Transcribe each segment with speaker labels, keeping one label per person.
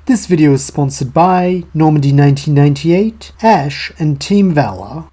Speaker 1: This video is sponsored by Normandy 1998, Ash, and Team Valor.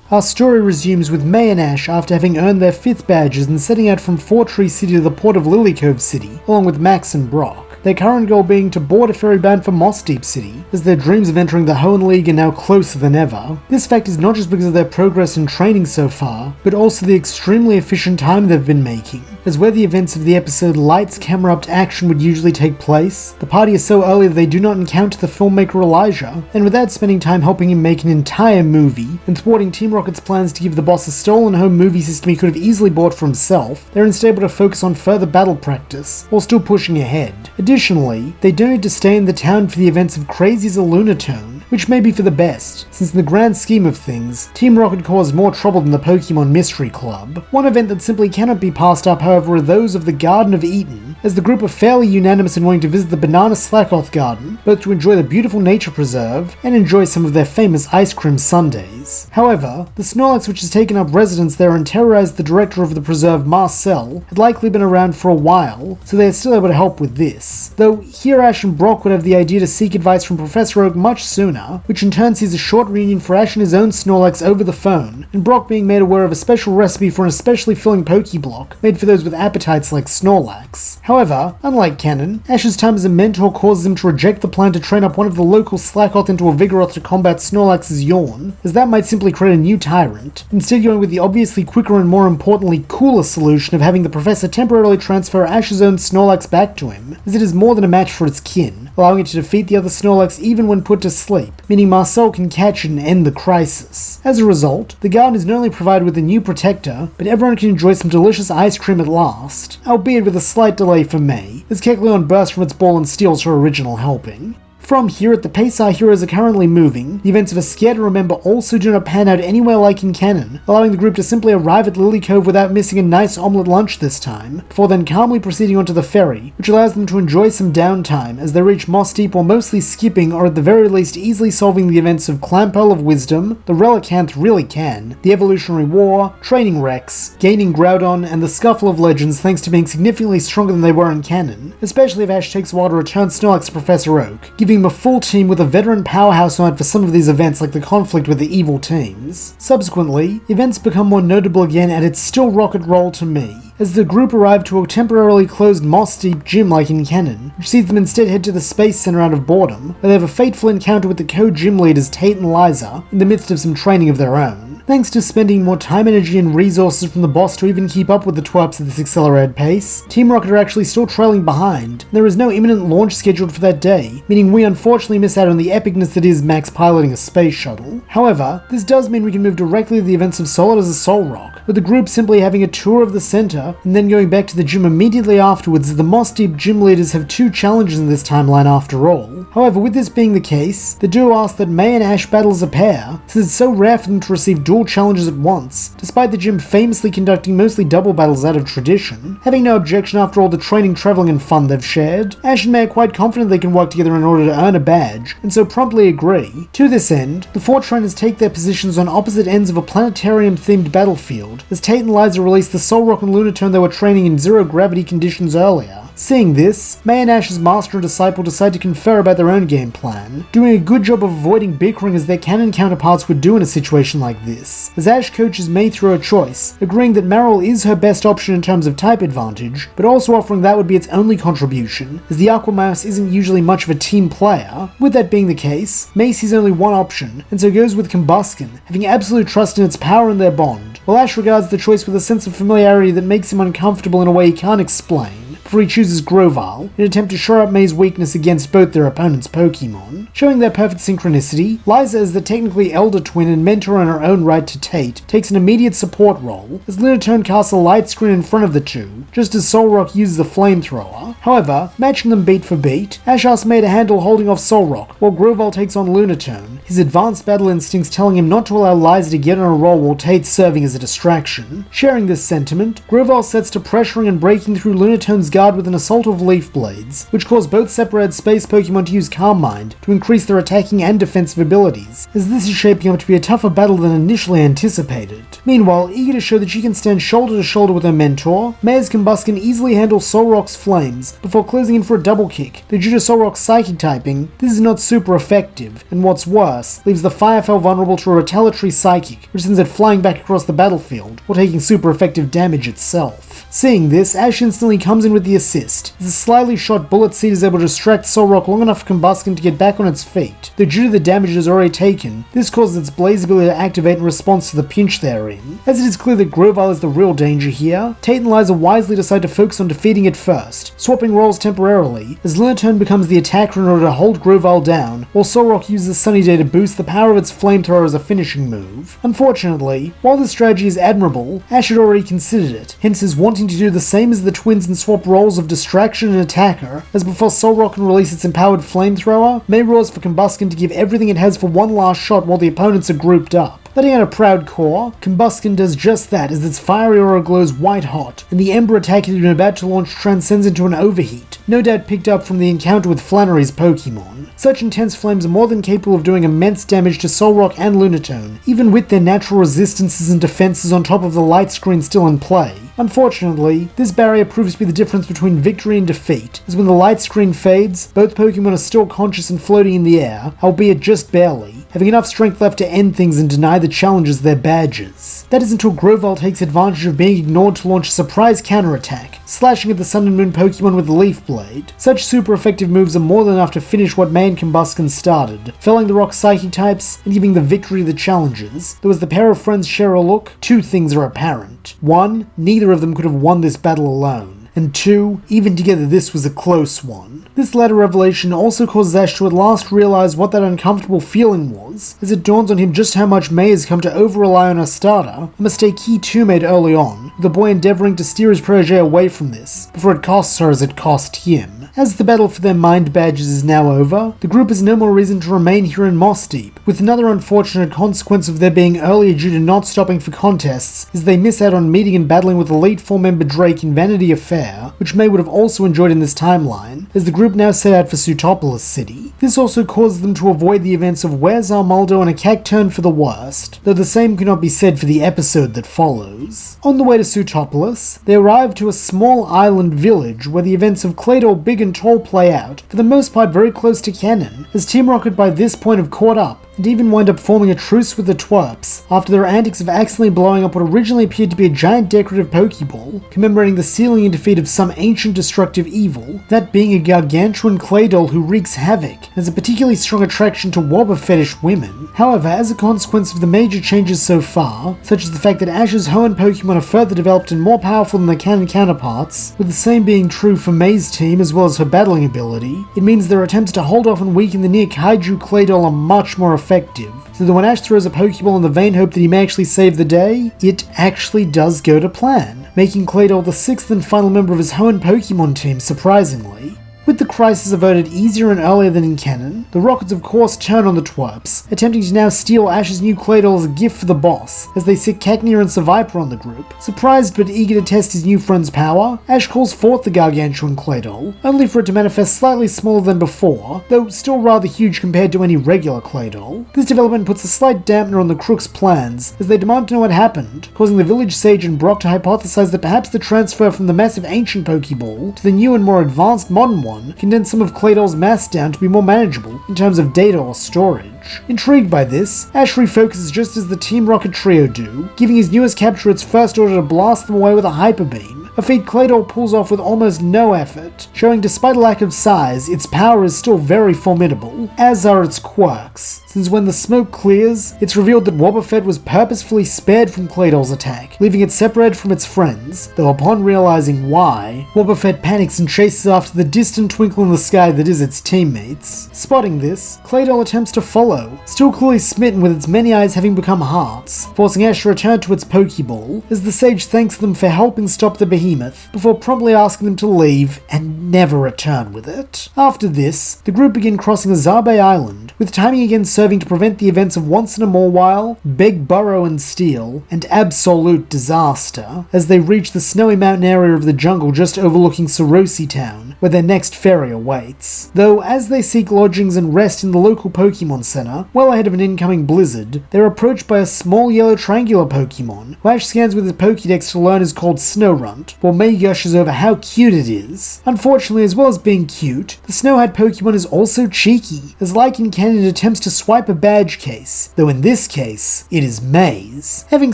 Speaker 1: Our story resumes with May and Ash after having earned their 5th badges and setting out from Four Tree City to the port of Lilycove City, along with Max and Brock. Their current goal being to board a ferry bound for Mossdeep City, as their dreams of entering the Hoenn League are now closer than ever. This fact is not just because of their progress in training so far, but also the extremely efficient time they've been making. As where the events of the episode Lights, Camera Up to Action would usually take place, the party is so early that they do not encounter the filmmaker Elijah, and without spending time helping him make an entire movie, and thwarting Team Rocket's plans to give the boss a stolen home movie system he could have easily bought for himself, they're instead able to focus on further battle practice, while still pushing ahead. Additionally, they don't need to stay in the town for the events of Crazy as a Lunatone, which may be for the best, since in the grand scheme of things, Team Rocket caused more trouble than the Pokemon Mystery Club. One event that simply cannot be passed up, however, are those of the Garden of Eden, as the group are fairly unanimous in wanting to visit the Banana Slackoth Garden, both to enjoy the beautiful nature preserve and enjoy some of their famous ice cream sundaes. However, the Snorlax which has taken up residence there and terrorized the director of the preserve, Marcel, had likely been around for a while, so they are still able to help with this. Though here Ash and Brock would have the idea to seek advice from Professor Oak much sooner, which in turn sees a short reunion for Ash and his own Snorlax over the phone, and Brock being made aware of a special recipe for an especially filling Pokeblock made for those with appetites like Snorlax. However, unlike canon, Ash's time as a mentor causes him to reject the plan to train up one of the local Slackoth into a Vigoroth to combat Snorlax's yawn, as that might simply create a new tyrant, instead going with the obviously quicker and more importantly cooler solution of having the professor temporarily transfer Ash's own Snorlax back to him, as it is more than a match for its kin, allowing it to defeat the other Snorlax even when put to sleep, meaning Marcel can catch it and end the crisis. As a result, the garden is not only provided with a new protector, but everyone can enjoy some delicious ice cream at last, albeit with a slight delay for May, as Kecleon bursts from its ball and steals her original helping. From here, at the pace our heroes are currently moving, the events of A Scared to Remember also do not pan out anywhere like in canon, allowing the group to simply arrive at Lilycove without missing a nice omelette lunch this time, before then calmly proceeding onto the ferry, which allows them to enjoy some downtime as they reach Mossdeep while mostly skipping or at the very least easily solving the events of Clampearl of Wisdom, the Relicanth Really Can, the Evolutionary War, Training Rex, gaining Groudon, and the Scuffle of Legends thanks to being significantly stronger than they were in canon, especially if Ash takes a while to return Snorlax to Professor Oak, giving a full team with a veteran powerhouse on it for some of these events like the conflict with the evil teams. Subsequently, events become more notable again and it's still Rocket Roll to me, as the group arrive to a temporarily closed Mossdeep gym like in canon, which sees them instead head to the Space Center out of boredom, where they have a fateful encounter with the co-gym leaders Tate and Liza in the midst of some training of their own. Thanks to spending more time, energy, and resources from the boss to even keep up with the twerps at this accelerated pace, Team Rocket are actually still trailing behind, and there is no imminent launch scheduled for that day, meaning we unfortunately miss out on the epicness that is Max piloting a space shuttle. However, this does mean we can move directly to the events of Solid as a Solrock, with the group simply having a tour of the center, and then going back to the gym immediately afterwards as the Mossdeep gym leaders have 2 challenges in this timeline after all. However, with this being the case, the duo asks that May and Ash battle as a pair, since it's so rare for them to receive dual challenges at once, despite the gym famously conducting mostly double battles out of tradition. Having no objection after all the training, traveling, and fun they've shared, Ash and May are quite confident they can work together in order to earn a badge, and so promptly agree. To this end, the 4 trainers take their positions on opposite ends of a planetarium-themed battlefield, as Tate and Liza release the Solrock and Lunatone they were training in zero-gravity conditions earlier. Seeing this, May and Ash's master and disciple decide to confer about their own game plan, doing a good job of avoiding bickering as their canon counterparts would do in a situation like this, as Ash coaches May through her choice, agreeing that Marill is her best option in terms of type advantage, but also offering that would be its only contribution, as the Aquamouse isn't usually much of a team player. With that being the case, May sees only one option, and so goes with Combuskin, having absolute trust in its power and their bond, while Ash regards the choice with a sense of familiarity that makes him uncomfortable in a way he can't explain, before he chooses Grovyle, in an attempt to shore up May's weakness against both their opponents' Pokemon. Showing their perfect synchronicity, Liza, as the technically elder twin and mentor in her own right to Tate, takes an immediate support role, as Lunatone casts a light screen in front of the two, just as Solrock uses a flamethrower. However, matching them beat for beat, Ash asks May to handle holding off Solrock, while Grovyle takes on Lunatone, his advanced battle instincts telling him not to allow Liza to get on a roll while Tate's serving as a distraction. Sharing this sentiment, Grovyle sets to pressuring and breaking through Lunatone's guard with an assault of Leaf Blades, which cause both separated space Pokemon to use Calm Mind to increase their attacking and defensive abilities, as this is shaping up to be a tougher battle than initially anticipated. Meanwhile, eager to show that she can stand shoulder to shoulder with her mentor, Maya's Combusken easily handles Solrock's flames before closing in for a double kick, though due to Solrock's psychic typing, this is not super effective, and what's worse, leaves the Firefell vulnerable to a retaliatory psychic, which sends it flying back across the battlefield, while taking super effective damage itself. Seeing this, Ash instantly comes in with the assist, as the slyly shot Bullet Seed is able to distract Solrock long enough for Combusken to get back on its feet, though due to the damage it has already taken, this causes its Blaze ability to activate in response to the pinch they're in. As it is clear that Grovyle is the real danger here, Tate and Liza wisely decide to focus on defeating it first, swapping roles temporarily, as Lunatone becomes the attacker in order to hold Grovyle down, while Solrock uses Sunny Day to boost the power of its flamethrower as a finishing move. Unfortunately, while this strategy is admirable, Ash had already considered it, hence his wanting to do the same as the twins and swap roles of distraction and attacker, as before Solrock can release its empowered flamethrower, May roars for Combusken to give everything it has for one last shot while the opponents are grouped up. Letting out a proud core, Combusken does just that as its fiery aura glows white hot, and the Ember attack it had been about to launch transcends into an overheat, no doubt picked up from the encounter with Flannery's Pokemon. Such intense flames are more than capable of doing immense damage to Solrock and Lunatone, even with their natural resistances and defenses on top of the light screen still in play. Unfortunately, this barrier proves to be the difference between victory and defeat, as when the light screen fades, both Pokemon are still conscious and floating in the air, albeit just barely, having enough strength left to end things and deny the challenges their badges. That is until Grovyle takes advantage of being ignored to launch a surprise counterattack, slashing at the Sun and Moon Pokemon with the Leaf Blade. Such super effective moves are more than enough to finish what May and Combusken started, felling the Rock Psychic types and giving the victory to the challengers, though as the pair of friends share a look, two things are apparent. One, neither of them could have won this battle alone. And two, even together this was a close one. This latter revelation also causes Ash to at last realize what that uncomfortable feeling was, as it dawns on him just how much May has come to over-rely on her starter, a mistake he too made early on, with the boy endeavouring to steer his protege away from this, before it costs her as it cost him. As the battle for their mind badges is now over, the group has no more reason to remain here in Mossdeep, with another unfortunate consequence of their being earlier due to not stopping for contests, is they miss out on meeting and battling with Elite Four member Drake in Vanity Fair, which May would have also enjoyed in this timeline, as the group now set out for Sutopolis City. This also causes them to avoid the events of Where's Armaldo and a Cacturn for the worst, though the same cannot be said for the episode that follows. On the way to Sutopolis, they arrive to a small island village where the events of Claydol Big and Tall play out, for the most part very close to canon, as Team Rocket by this point have caught up, and even wind up forming a truce with the twerps after their antics of accidentally blowing up what originally appeared to be a giant decorative Pokeball, commemorating the sealing and defeat of some ancient destructive evil, that being a gargantuan Claydol who wreaks havoc and has a particularly strong attraction to Wobber fetish women. However, as a consequence of the major changes so far, such as the fact that Ash's Hoenn Pokemon are further developed and more powerful than their canon counterparts, with the same being true for May's team as well as her battling ability, it means their attempts to hold off and weaken the near Kaiju Claydol are much more effective, so that when Ash throws a Pokeball in the vain hope that he may actually save the day, it actually does go to plan, making Claydol the sixth and final member of his Hoenn Pokemon team, surprisingly. With the crisis averted easier and earlier than in canon, the Rockets of course turn on the twerps, attempting to now steal Ash's new Claydol as a gift for the boss, as they sick Cacnea and Seviper on the group. Surprised but eager to test his new friend's power, Ash calls forth the gargantuan Claydol, only for it to manifest slightly smaller than before, though still rather huge compared to any regular Claydol. This development puts a slight dampener on the Crooks' plans, as they demand to know what happened, causing the village sage and Brock to hypothesize that perhaps the transfer from the massive ancient Pokeball to the new and more advanced modern one condense some of Claydol's mass down to be more manageable in terms of data or storage. Intrigued by this, Ash refocuses just as the Team Rocket trio do, giving his newest capture its first order to blast them away with a Hyper Beam, a feat Claydol pulls off with almost no effort, showing despite a lack of size, its power is still very formidable, as are its quirks, since when the smoke clears, it's revealed that Wobbuffet was purposefully spared from Claydol's attack, leaving it separated from its friends, though upon realizing why, Wobbuffet panics and chases after the distant twinkle in the sky that is its teammates. Spotting this, Claydol attempts to follow, still clearly smitten with its many eyes having become hearts, forcing Ash to return to its Pokeball, as the sage thanks them for helping stop the behemoth behemoth before promptly asking them to leave and never return with it. After this, the group begin crossing Azabe Island, with timing again serving to prevent the events of Once in a More While, Big Burrow and Steel, and Absolute Disaster, as they reach the snowy mountain area of the jungle just overlooking Sarosi Town, where their next ferry awaits. Though, as they seek lodgings and rest in the local Pokemon Center, well ahead of an incoming blizzard, they're approached by a small yellow triangular Pokemon, who Ash scans with his Pokédex to learn is called Snorunt, while May gushes over how cute it is. Unfortunately, as well as being cute, the Snowhat Pokemon is also cheeky, as like in canon it attempts to swipe a badge case, though in this case, it is May's. Having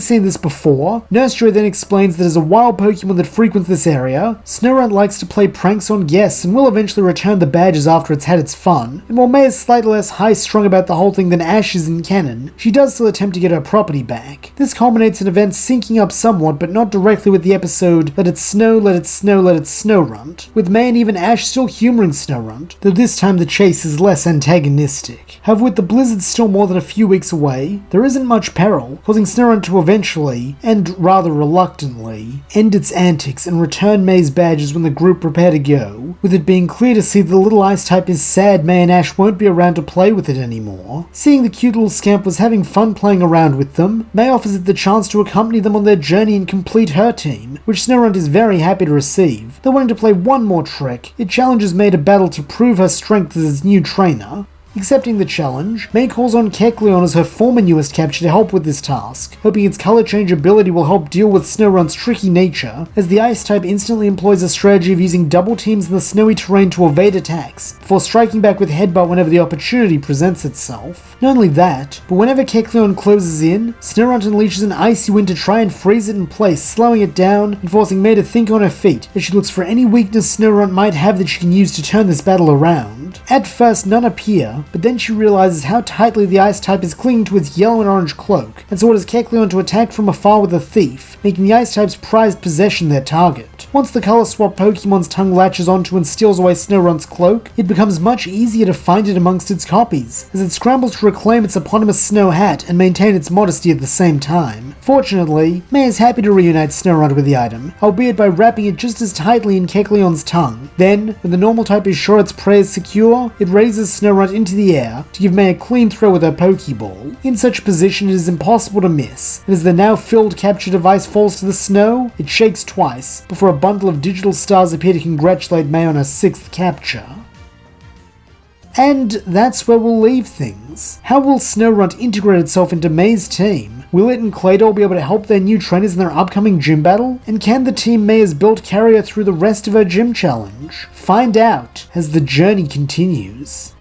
Speaker 1: seen this before, Nurse Joy then explains that as a wild Pokemon that frequents this area, Snorunt likes to play pranks on guests and will eventually return the badges after it's had its fun, and while May is slightly less high-strung about the whole thing than Ash is in canon, she does still attempt to get her property back. This culminates in events syncing up somewhat, but not directly with the episode Let It Snow, Let It Snow, Let It Snorunt, with May and even Ash still humouring Snorunt, though this time the chase is less antagonistic. However, with the blizzard still more than a few weeks away, there isn't much peril, causing Snorunt to eventually, and rather reluctantly, end its antics and return May's badges when the group prepare to go, with it being clear to see that the little ice type is sad May and Ash won't be around to play with it anymore. Seeing the cute little scamp was having fun playing around with them, May offers it the chance to accompany them on their journey and complete her team, which Snorunt is very happy to receive. Though wanting to play one more trick, it challenges May to battle to prove her strength as its new trainer. Accepting the challenge, May calls on Kecleon as her former newest capture to help with this task, hoping its color change ability will help deal with Snorunt's tricky nature, as the ice type instantly employs a strategy of using double teams in the snowy terrain to evade attacks, before striking back with headbutt whenever the opportunity presents itself. Not only that, but whenever Kecleon closes in, Snorunt unleashes an icy wind to try and freeze it in place, slowing it down and forcing May to think on her feet as she looks for any weakness Snorunt might have that she can use to turn this battle around. At first, none appear, but then she realizes how tightly the ice type is clinging to its yellow and orange cloak, and so orders Kecleon to attack from afar with a thief, making the ice type's prized possession their target. Once the color swap Pokemon's tongue latches onto and steals away Snorunt's cloak, it becomes much easier to find it amongst its copies, as it scrambles to reclaim its eponymous snow hat and maintain its modesty at the same time. Fortunately, May is happy to reunite Snorunt with the item, albeit by wrapping it just as tightly in Kecleon's tongue. Then, when the normal type is sure its prey is secure, it raises Snorunt into the air to give May a clean throw with her Pokeball. In such a position it is impossible to miss, and as the now filled capture device falls to the snow, it shakes twice, before a bundle of digital stars appear to congratulate May on her 6th capture. And that's where we'll leave things. How will Snorunt integrate itself into May's team? Will it and Claydol be able to help their new trainers in their upcoming gym battle? And can the team May has built carry her through the rest of her gym challenge? Find out as the journey continues.